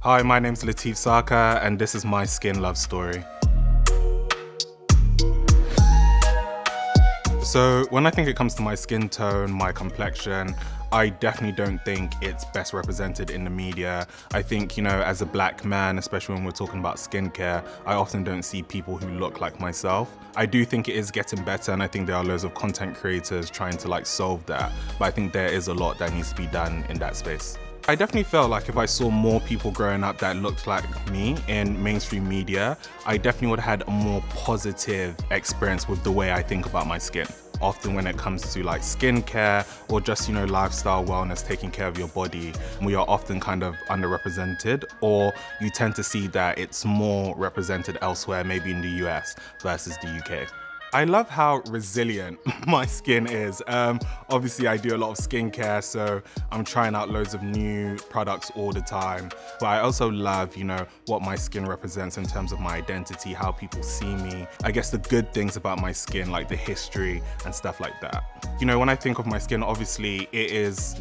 Hi, my name's Lateef Saka, and this is my skin love story. So when I think it comes to my skin tone, my complexion, I definitely don't think it's best represented in the media. I think, as a black man, especially when we're talking about skincare, I often don't see people who look like myself. I do think it is getting better, and I think there are loads of content creators trying to solve that, but I think there is a lot that needs to be done in that space. I definitely felt like if I saw more people growing up that looked like me in mainstream media, I definitely would have had a more positive experience with the way I think about my skin. Often when it comes to skincare or just, lifestyle wellness, taking care of your body, we are often kind of underrepresented, or you tend to see that it's more represented elsewhere, maybe in the US versus the UK. I love how resilient my skin is. Obviously I do a lot of skincare, so I'm trying out loads of new products all the time. But I also love, what my skin represents in terms of my identity, how people see me. I guess the good things about my skin, like the history and stuff like that. When I think of my skin, obviously it is,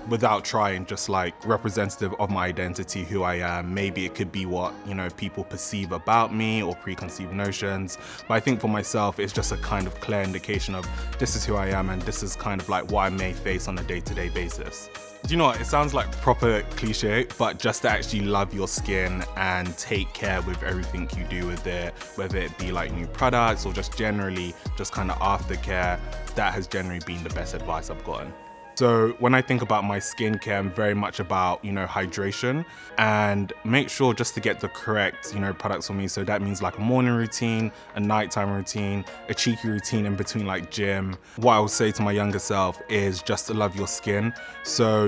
without trying, just representative of my identity, who I am. Maybe it could be what, people perceive about me or preconceived notions. But I think for myself, it's just a kind of clear indication of this is who I am and this is kind of what I may face on a day-to-day basis. Do you know what? It sounds like proper cliche, but just to actually love your skin and take care with everything you do with it, whether it be new products or just generally just kind of aftercare, that has generally been the best advice I've gotten. So when I think about my skincare, I'm very much about, hydration, and make sure just to get the correct, products for me. So that means a morning routine, a nighttime routine, a cheeky routine in between gym. What I would say to my younger self is just to love your skin. So,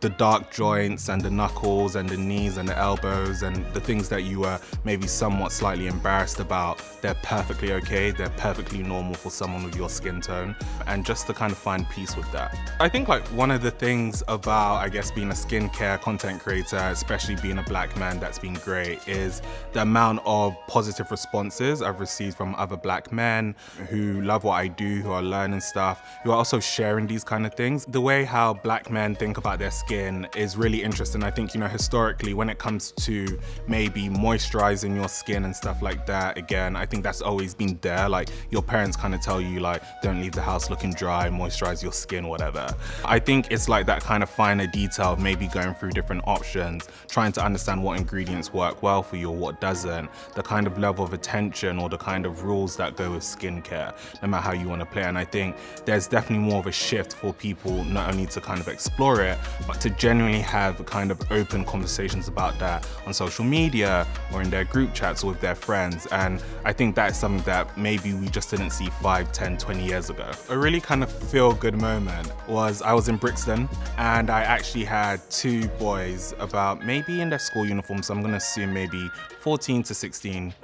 the dark joints and the knuckles and the knees and the elbows and the things that you were maybe somewhat slightly embarrassed about, they're perfectly okay, they're perfectly normal for someone with your skin tone, and just to kind of find peace with that. I think one of the things about, I guess, being a skincare content creator, especially being a black man, that's been great is the amount of positive responses I've received from other black men who love what I do, who are learning stuff, who are also sharing these kind of things. The way how black men think about their skin is really interesting. I think, historically, when it comes to maybe moisturizing your skin and stuff like that, again, I think that's always been there. Your parents kind of tell you, don't leave the house looking dry, moisturize your skin, whatever. I think it's that kind of finer detail of maybe going through different options, trying to understand what ingredients work well for you or what doesn't, the kind of level of attention or the kind of rules that go with skincare, no matter how you want to play. And I think there's definitely more of a shift for people not only to kind of explore it, but to genuinely have kind of open conversations about that on social media or in their group chats or with their friends. And I think that's something that maybe we just didn't see 5, 10, 20 years ago. A really kind of feel-good moment was I was in Brixton and I actually had 2 boys about maybe in their school uniform, so I'm gonna assume maybe 14 to 16.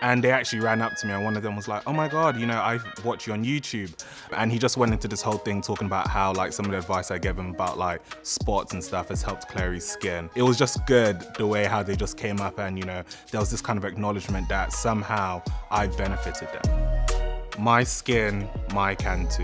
And they actually ran up to me and one of them was like, oh my God, I watch you on YouTube. And he just went into this whole thing talking about how some of the advice I gave him about spots and stuff has helped clear his skin. It was just good the way how they just came up and there was this kind of acknowledgement that somehow I benefited them. My skin, my Cantu.